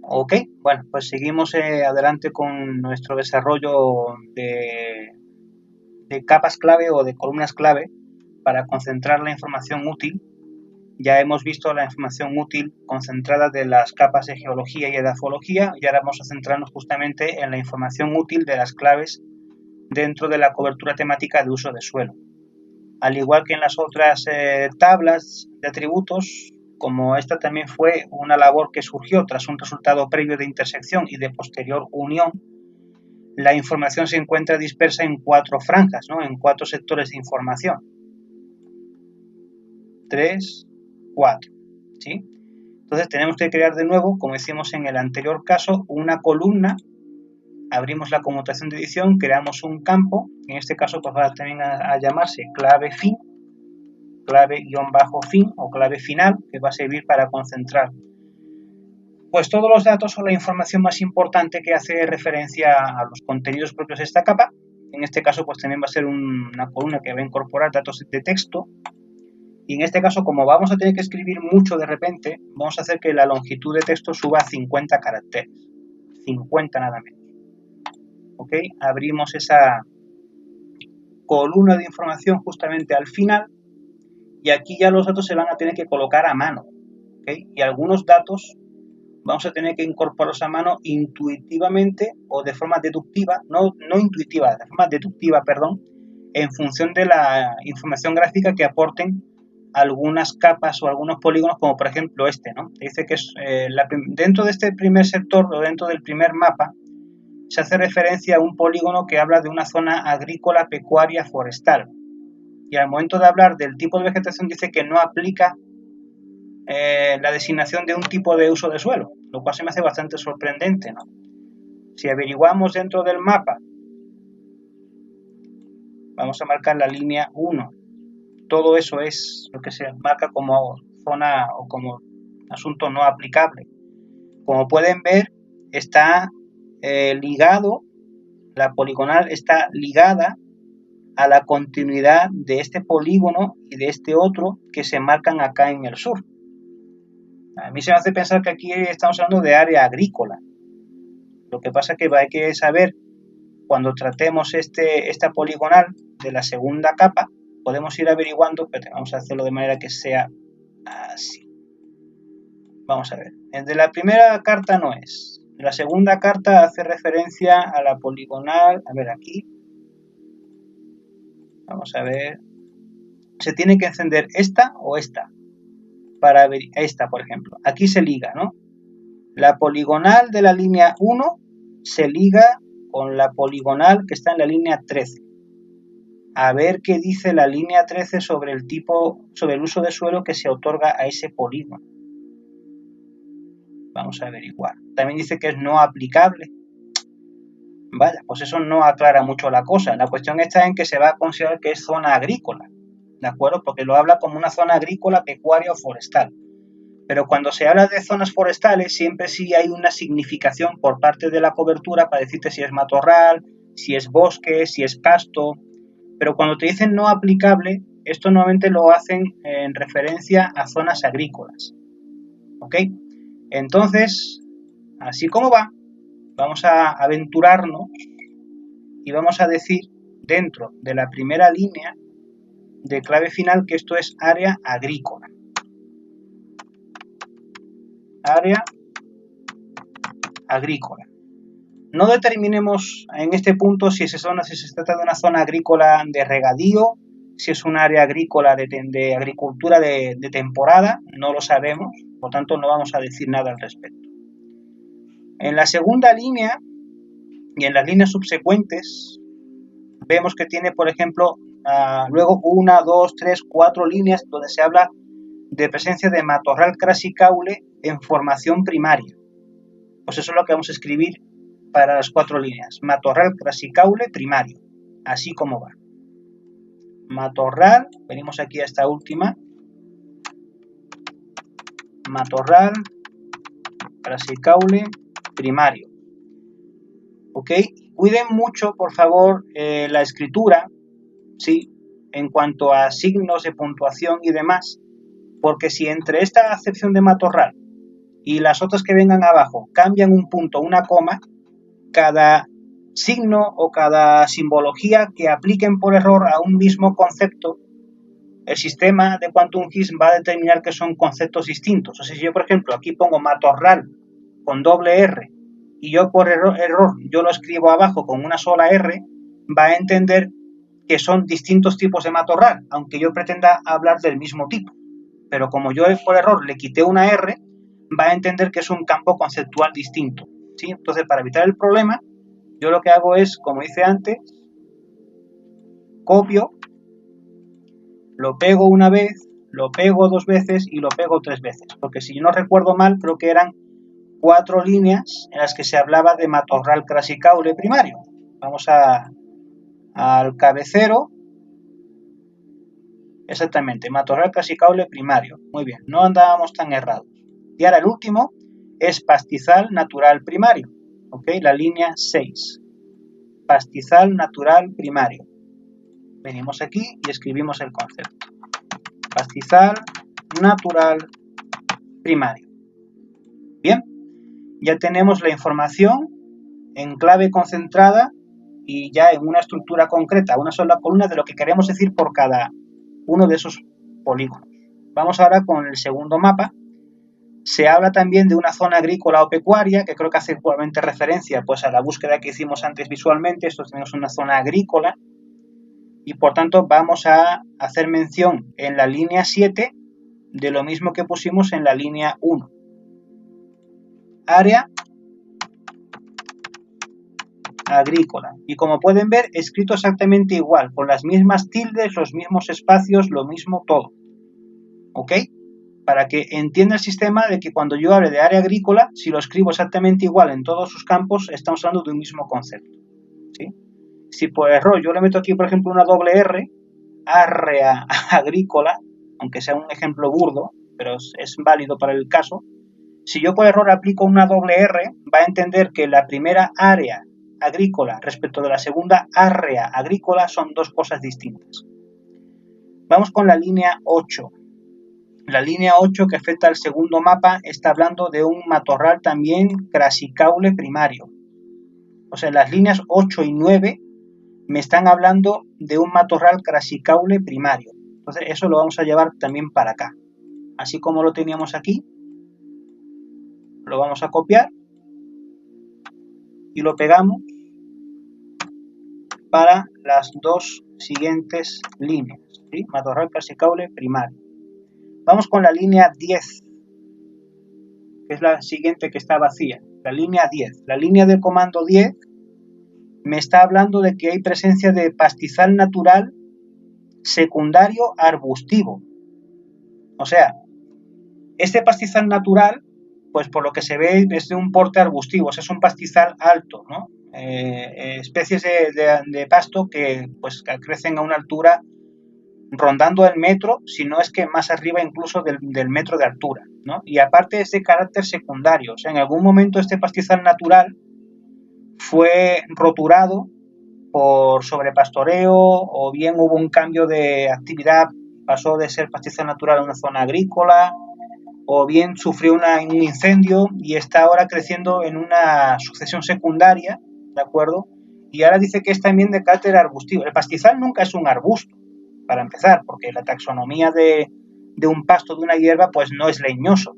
Ok, bueno, pues seguimos adelante con nuestro desarrollo de capas clave o de columnas clave para concentrar la información útil. Ya hemos visto la información útil concentrada de las capas de geología y edafología y ahora vamos a centrarnos justamente en la información útil de las claves dentro de la cobertura temática de uso de suelo. Al igual que en las otras tablas de atributos, como esta también fue una labor que surgió tras un resultado previo de intersección y de posterior unión, la información se encuentra dispersa en 4 franjas, ¿no? En 4 sectores de información. 3, 4, ¿sí? Entonces tenemos que crear de nuevo, como hicimos en el anterior caso, una columna. Abrimos la conmutación de edición, creamos un campo, en este caso pues va también a llamarse clave fin, clave-fin o clave final, que va a servir para concentrar pues todos los datos o la información más importante que hace referencia a los contenidos propios de esta capa. En este caso pues también va a ser una columna que va a incorporar datos de texto. Y en este caso, como vamos a tener que escribir mucho de repente, vamos a hacer que la longitud de texto suba a 50 caracteres. 50 nada menos. ¿Ok? Abrimos esa columna de información justamente al final y aquí ya los datos se van a tener que colocar a mano. ¿Ok? Y algunos datos vamos a tener que incorporarlos a mano intuitivamente o de forma deductiva, no intuitiva, de forma deductiva, perdón, en función de la información gráfica que aporten algunas capas o algunos polígonos, como por ejemplo este, ¿no? Dice que es, dentro de este primer sector o dentro del primer mapa se hace referencia a un polígono que habla de una zona agrícola, pecuaria, forestal. Y al momento de hablar del tipo de vegetación dice que no aplica la designación de un tipo de uso de suelo, lo cual se me hace bastante sorprendente, ¿no? Si averiguamos dentro del mapa, vamos a marcar la línea 1, todo eso es lo que se marca como zona o como asunto no aplicable. Como pueden ver, está ligado, la poligonal está ligada a la continuidad de este polígono y de este otro que se marcan acá en el sur. A mí se me hace pensar que aquí estamos hablando de área agrícola. Lo que pasa es que hay que saber, cuando tratemos esta poligonal de la segunda capa, podemos ir averiguando, pero vamos a hacerlo de manera que sea así. Vamos a ver. El de la primera carta no es. La segunda carta hace referencia a la poligonal. A ver, aquí. Vamos a ver. Se tiene que encender esta o esta. Para ver esta, por ejemplo. Aquí se liga, ¿no? La poligonal de la línea 1 se liga con la poligonal que está en la línea 13. A ver qué dice la línea 13 sobre el tipo, sobre el uso de suelo que se otorga a ese polígono. Vamos a averiguar. También dice que es no aplicable. Vaya, pues eso no aclara mucho la cosa. La cuestión está en que se va a considerar que es zona agrícola, ¿de acuerdo? Porque lo habla como una zona agrícola, pecuaria o forestal. Pero cuando se habla de zonas forestales, siempre sí hay una significación por parte de la cobertura para decirte si es matorral, si es bosque, si es pasto. Pero cuando te dicen no aplicable, esto nuevamente lo hacen en referencia a zonas agrícolas. ¿Ok? Entonces, así como va, vamos a aventurarnos y vamos a decir dentro de la primera línea de clave final que esto es área agrícola. Área agrícola. No determinemos en este punto si se trata de una zona agrícola de regadío, si es un área agrícola de agricultura de temporada, no lo sabemos, por tanto no vamos a decir nada al respecto. En la segunda línea y en las líneas subsecuentes vemos que tiene, por ejemplo, luego 1, 2, 3, 4 líneas donde se habla de presencia de matorral crasicaule en formación primaria. Pues eso es lo que vamos a escribir para las 4 líneas. Matorral crasicaule primario, así como va. Matorral, venimos aquí a esta última. Matorral crasicaule primario. ¿Ok? Cuiden mucho, por favor, la escritura, ¿sí? En cuanto a signos de puntuación y demás, porque si entre esta acepción de matorral y las otras que vengan abajo cambian un punto, una coma, cada signo o cada simbología que apliquen por error a un mismo concepto, el sistema de Quantum Higgs va a determinar que son conceptos distintos. O sea, si yo, por ejemplo, aquí pongo matorral con doble R y yo por error yo lo escribo abajo con una sola R, va a entender que son distintos tipos de matorral, aunque yo pretenda hablar del mismo tipo. Pero como yo por error le quité una R, va a entender que es un campo conceptual distinto, ¿sí? Entonces, para evitar el problema, yo lo que hago es, como hice antes, copio, lo pego una vez, lo pego 2 veces y lo pego 3 veces. Porque si yo no recuerdo mal, creo que eran 4 líneas en las que se hablaba de matorral crassicaule primario. Vamos al cabecero. Exactamente, matorral crassicaule primario. Muy bien, no andábamos tan errados. Y ahora el último es pastizal natural primario. ¿Ok? La línea 6. Pastizal natural primario. Venimos aquí y escribimos el concepto. Pastizal natural primario. Bien, ya tenemos la información en clave concentrada y ya en una estructura concreta, una sola columna de lo que queremos decir por cada uno de esos polígonos. Vamos ahora con el segundo mapa. Se habla también de una zona agrícola o pecuaria, que creo que hace igualmente referencia pues, a la búsqueda que hicimos antes visualmente. Esto tenemos una zona agrícola y por tanto vamos a hacer mención en la línea 7 de lo mismo que pusimos en la línea 1. Área agrícola. Y como pueden ver, escrito exactamente igual, con las mismas tildes, los mismos espacios, lo mismo todo. ¿Ok? Para que entienda el sistema de que cuando yo hable de área agrícola, si lo escribo exactamente igual en todos sus campos, estamos hablando de un mismo concepto. ¿Sí? Si por error yo le meto aquí, por ejemplo, una doble R, área agrícola, aunque sea un ejemplo burdo, pero es válido para el caso, si yo por error aplico una doble R, va a entender que la primera área agrícola respecto de la segunda área agrícola son dos cosas distintas. Vamos con la línea 8. La línea 8 que afecta al segundo mapa está hablando de un matorral también crassicaule primario. O sea, las líneas 8 y 9 me están hablando de un matorral crassicaule primario. Entonces eso lo vamos a llevar también para acá. Así como lo teníamos aquí, lo vamos a copiar y lo pegamos para las dos siguientes líneas, ¿sí? Matorral crassicaule primario. Vamos con la línea 10, que es la siguiente que está vacía. La línea 10. La línea del comando 10 me está hablando de que hay presencia de pastizal natural secundario arbustivo. O sea, este pastizal natural, pues por lo que se ve es de un porte arbustivo, o sea, es un pastizal alto, ¿no? Especies de pasto que pues crecen a una altura rondando el metro, si no es que más arriba incluso del metro de altura, ¿no? Y aparte es de carácter secundario, o sea, en algún momento este pastizal natural fue roturado por sobrepastoreo o bien hubo un cambio de actividad, pasó de ser pastizal natural a una zona agrícola, o bien sufrió un incendio y está ahora creciendo en una sucesión secundaria, ¿de acuerdo? Y ahora dice que es también de carácter arbustivo. El pastizal nunca es un arbusto, para empezar, porque la taxonomía de un pasto, de una hierba, pues no es leñoso.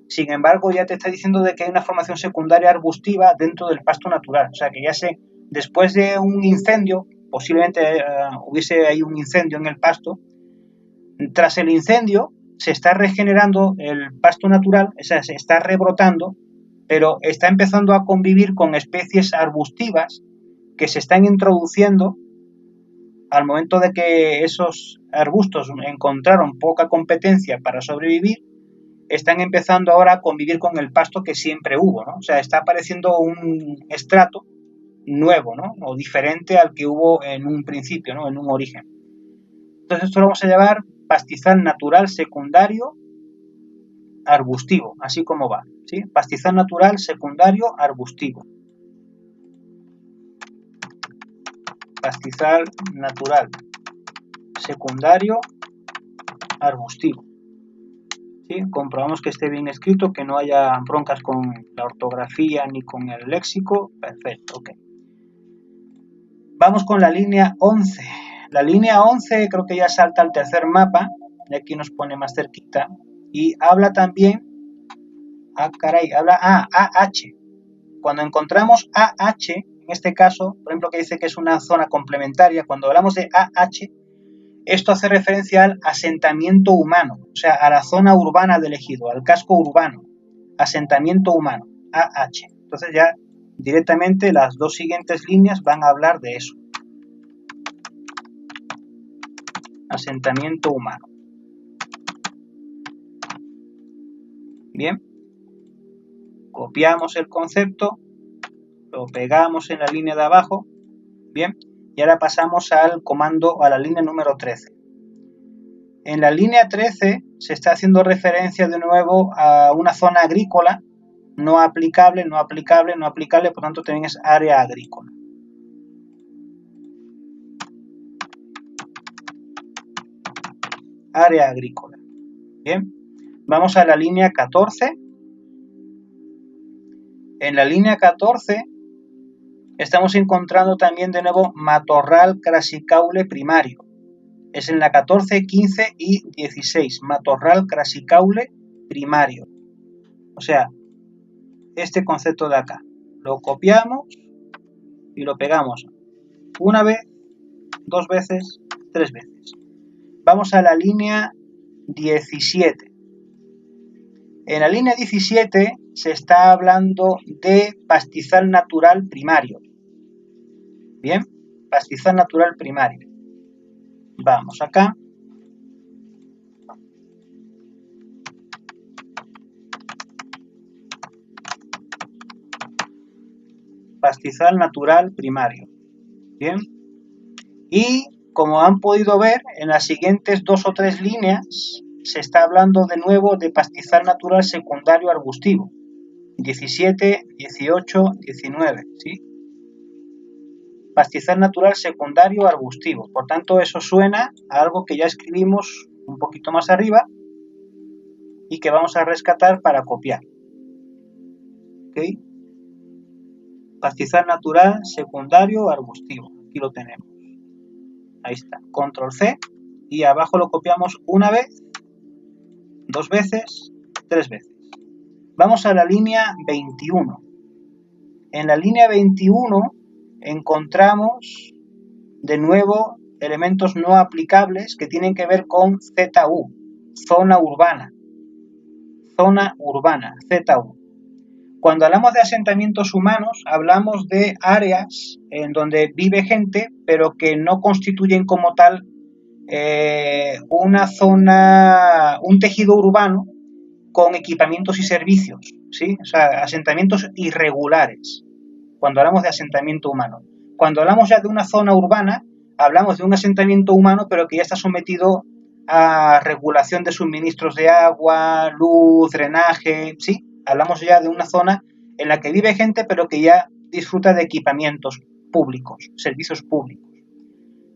Sin embargo, ya te está diciendo de que hay una formación secundaria arbustiva dentro del pasto natural. O sea, que ya después de un incendio, posiblemente hubiese ahí un incendio en el pasto, tras el incendio se está regenerando el pasto natural, o sea, se está rebrotando, pero está empezando a convivir con especies arbustivas que se están introduciendo al momento de que esos arbustos encontraron poca competencia para sobrevivir, están empezando ahora a convivir con el pasto que siempre hubo, ¿no? O sea, está apareciendo un estrato nuevo, ¿no? O diferente al que hubo en un principio, ¿no? En un origen. Entonces esto lo vamos a llamar pastizal natural secundario arbustivo, así como va, ¿sí? Pastizal natural secundario arbustivo. Pastizal natural secundario arbustivo. ¿sí? Comprobamos que esté bien escrito, que no haya broncas con la ortografía ni con el léxico. Perfecto, ok. Vamos con la línea 11. La línea 11 creo que ya salta al tercer mapa, y aquí nos pone más cerquita, y habla también, habla AH. Cuando encontramos AH, en este caso, por ejemplo, que dice que es una zona complementaria, cuando hablamos de AH, esto hace referencia al asentamiento humano, o sea, a la zona urbana del ejido, al casco urbano, asentamiento humano, AH. Entonces ya directamente las dos siguientes líneas van a hablar de eso. Asentamiento humano. Bien, copiamos el concepto, lo pegamos en la línea de abajo, bien, y ahora pasamos al comando, a la línea número 13. En la línea 13 se está haciendo referencia de nuevo a una zona agrícola, no aplicable, no aplicable, no aplicable, por tanto también es área agrícola. Área agrícola. Bien, vamos a la línea 14. En la línea 14 estamos encontrando también de nuevo matorral crasicaule primario. Es en la 14, 15 y 16, matorral crasicaule primario. O sea, este concepto de acá. Lo copiamos y lo pegamos una vez, dos veces, tres veces. Vamos a la línea 17. En la línea 17 se está hablando de pastizal natural primario. Bien, pastizal natural primario. Vamos acá. Pastizal natural primario. Bien. Y como han podido ver, en las siguientes dos o tres líneas se está hablando de nuevo de pastizal natural secundario arbustivo. 17, 18, 19, ¿sí? Pastizal natural secundario arbustivo. Por tanto, eso suena a algo que ya escribimos un poquito más arriba y que vamos a rescatar para copiar. ¿Ok? Pastizal natural secundario arbustivo. Aquí lo tenemos. Ahí está. Control C. Y abajo lo copiamos una vez, dos veces, tres veces. Vamos a la línea 21. En la línea 21 encontramos de nuevo elementos no aplicables que tienen que ver con ZU, zona urbana. Zona urbana, ZU. Cuando hablamos de asentamientos humanos, hablamos de áreas en donde vive gente, pero que no constituyen como tal una zona, un tejido urbano con equipamientos y servicios, ¿sí? O sea, asentamientos irregulares, cuando hablamos de asentamiento humano. Cuando hablamos ya de una zona urbana, hablamos de un asentamiento humano, pero que ya está sometido a regulación de suministros de agua, luz, drenaje, ¿sí? Hablamos ya de una zona en la que vive gente, pero que ya disfruta de equipamientos públicos, servicios públicos.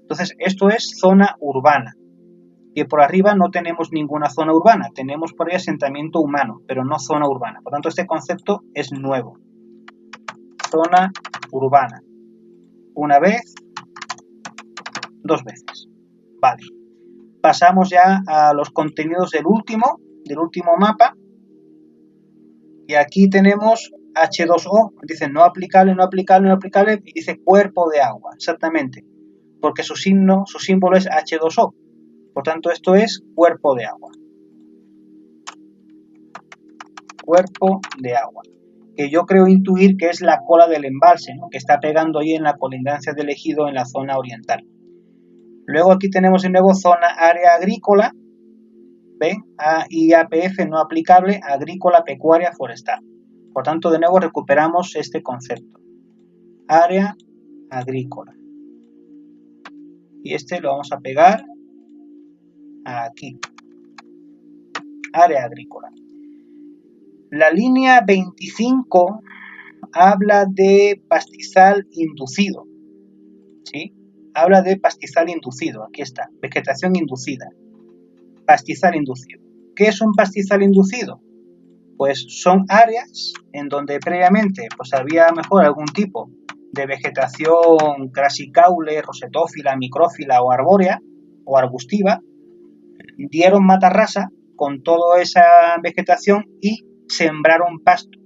Entonces, esto es zona urbana. Y por arriba no tenemos ninguna zona urbana, tenemos por ahí asentamiento humano, pero no zona urbana. Por tanto, este concepto es nuevo. Zona urbana. Una vez, dos veces. Vale. Pasamos ya a los contenidos del último mapa. Y aquí tenemos H2O. Dice no aplicable, no aplicable, no aplicable. Y dice cuerpo de agua. Exactamente. Porque su símbolo es H2O. Por tanto, esto es cuerpo de agua. Cuerpo de agua. Que yo creo intuir que es la cola del embalse, ¿no? Que está pegando ahí en la colindancia del ejido en la zona oriental. Luego aquí tenemos de nuevo zona área agrícola, ¿ven? IAPF no aplicable, agrícola, pecuaria, forestal. Por tanto, de nuevo recuperamos este concepto. Área agrícola. Y este lo vamos a pegar aquí. Área agrícola. La línea 25 habla de pastizal inducido, ¿sí? Habla de pastizal inducido, aquí está, vegetación inducida, pastizal inducido. ¿Qué es un pastizal inducido? Pues son áreas en donde previamente pues había mejor algún tipo de vegetación crasicaule, rosetófila, micrófila o arbórea o arbustiva, dieron mata rasa con toda esa vegetación y sembraron pastos.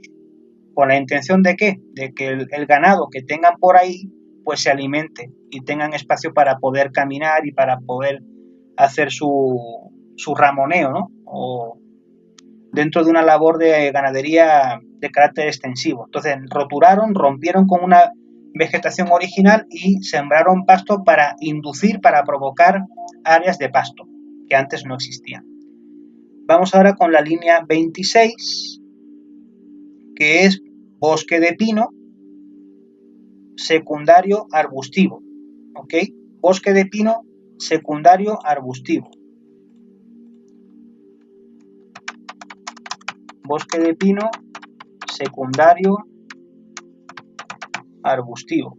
¿Con la intención de qué? De que el ganado que tengan por ahí pues se alimente y tengan espacio para poder caminar y para poder hacer su ramoneo, ¿no? O dentro de una labor de ganadería de carácter extensivo. Entonces roturaron, rompieron con una vegetación original y sembraron pasto para inducir, para provocar áreas de pasto que antes no existían. Vamos ahora con la línea 26, que es bosque de pino secundario arbustivo. ¿Ok? Bosque de pino secundario arbustivo. Bosque de pino secundario arbustivo.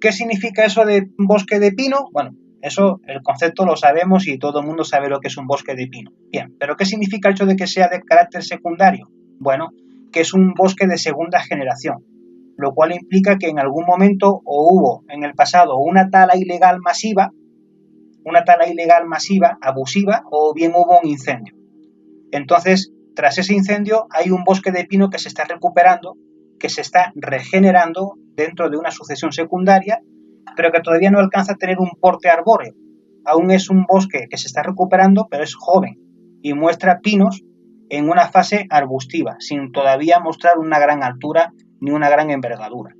¿Qué significa eso de bosque de pino? Bueno, eso, el concepto lo sabemos y todo el mundo sabe lo que es un bosque de pino. Bien, pero ¿qué significa el hecho de que sea de carácter secundario? Bueno, que es un bosque de segunda generación, lo cual implica que en algún momento o hubo en el pasado una tala ilegal masiva, abusiva, o bien hubo un incendio. Entonces, tras ese incendio hay un bosque de pino que se está recuperando, que se está regenerando dentro de una sucesión secundaria, pero que todavía no alcanza a tener un porte arbóreo. Aún es un bosque que se está recuperando, pero es joven y muestra pinos en una fase arbustiva, sin todavía mostrar una gran altura ni una gran envergadura.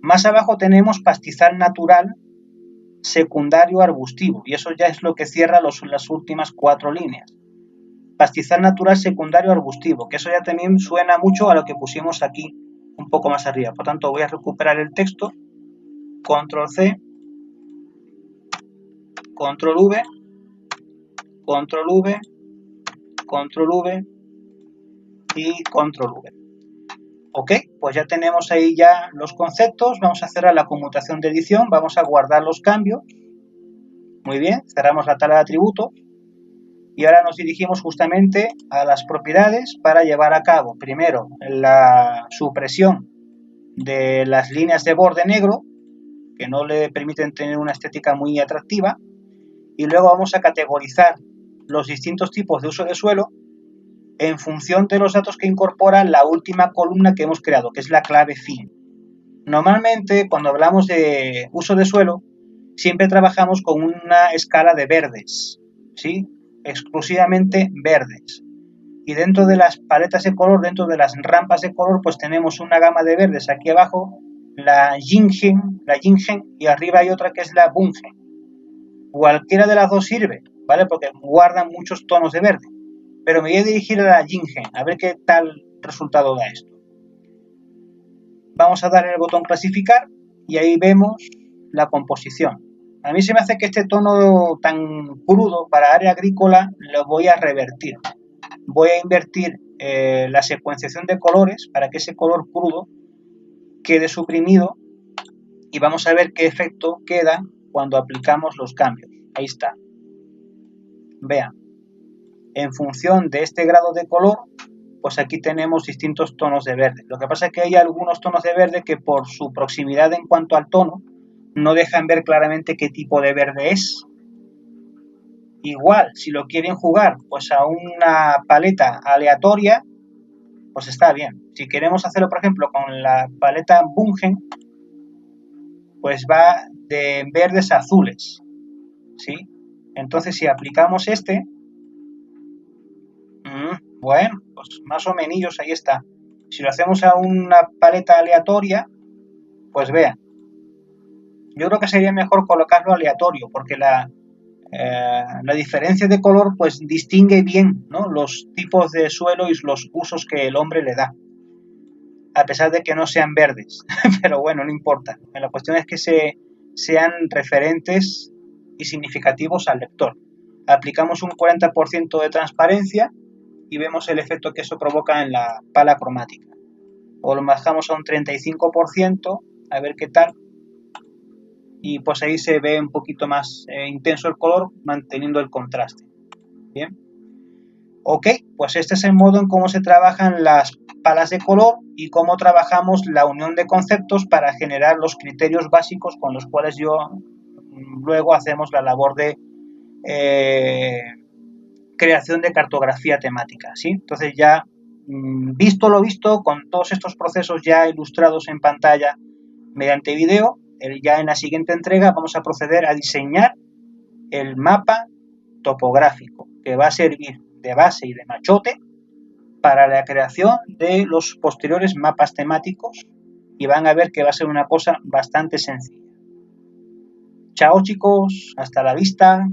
Más abajo tenemos pastizal natural secundario arbustivo, y eso ya es lo que cierra las últimas 4 líneas. Pastizal natural secundario arbustivo, que eso ya también suena mucho a lo que pusimos aquí un poco más arriba. Por tanto, voy a recuperar el texto, control C, control V, control V, control V y control V. Ok, pues ya tenemos ahí ya los conceptos. Vamos a cerrar la conmutación de edición, vamos a guardar los cambios. Muy bien, cerramos la tabla de atributos. Y ahora nos dirigimos justamente a las propiedades para llevar a cabo primero la supresión de las líneas de borde negro, que no le permiten tener una estética muy atractiva, y luego vamos a categorizar los distintos tipos de uso de suelo en función de los datos que incorpora la última columna que hemos creado, que es la clave fin. Normalmente, cuando hablamos de uso de suelo, siempre trabajamos con una escala de verdes, ¿sí? Exclusivamente verdes. Y dentro de las paletas de color, dentro de las rampas de color, pues tenemos una gama de verdes aquí abajo, la Yingen, y arriba hay otra que es la Bunge. Cualquiera de las dos sirve, ¿vale? Porque guardan muchos tonos de verde. Pero me voy a dirigir a la Yingen, a ver qué tal resultado da esto. Vamos a dar el botón clasificar y ahí vemos la composición. A mí se me hace que este tono tan crudo para área agrícola lo voy a revertir. Voy a invertir la secuenciación de colores para que ese color crudo quede suprimido y vamos a ver qué efecto queda cuando aplicamos los cambios. Ahí está. Vean, en función de este grado de color, pues aquí tenemos distintos tonos de verde. Lo que pasa es que hay algunos tonos de verde que por su proximidad en cuanto al tono no dejan ver claramente qué tipo de verde es. Igual, si lo quieren jugar pues a una paleta aleatoria, pues está bien. Si queremos hacerlo, por ejemplo, con la paleta Bunge, pues va de verdes a azules, ¿sí? Entonces, si aplicamos este, bueno, pues más o menos ahí está. Si lo hacemos a una paleta aleatoria, pues vean. Yo creo que sería mejor colocarlo aleatorio, porque la diferencia de color pues distingue bien, ¿no?, los tipos de suelo y los usos que el hombre le da, a pesar de que no sean verdes. Pero bueno, no importa. La cuestión es que sean referentes y significativos al lector. Aplicamos un 40% de transparencia y vemos el efecto que eso provoca en la pala cromática. O lo bajamos a un 35%, a ver qué tal. Y pues ahí se ve un poquito más intenso el color, manteniendo el contraste. Bien. Ok, pues este es el modo en cómo se trabajan las palas de color y cómo trabajamos la unión de conceptos para generar los criterios básicos con los cuales luego hacemos la labor de creación de cartografía temática, ¿sí? Entonces ya visto lo visto, con todos estos procesos ya ilustrados en pantalla mediante vídeo, ya en la siguiente entrega vamos a proceder a diseñar el mapa topográfico que va a servir de base y de machote para la creación de los posteriores mapas temáticos y van a ver que va a ser una cosa bastante sencilla. Chao chicos, hasta la vista.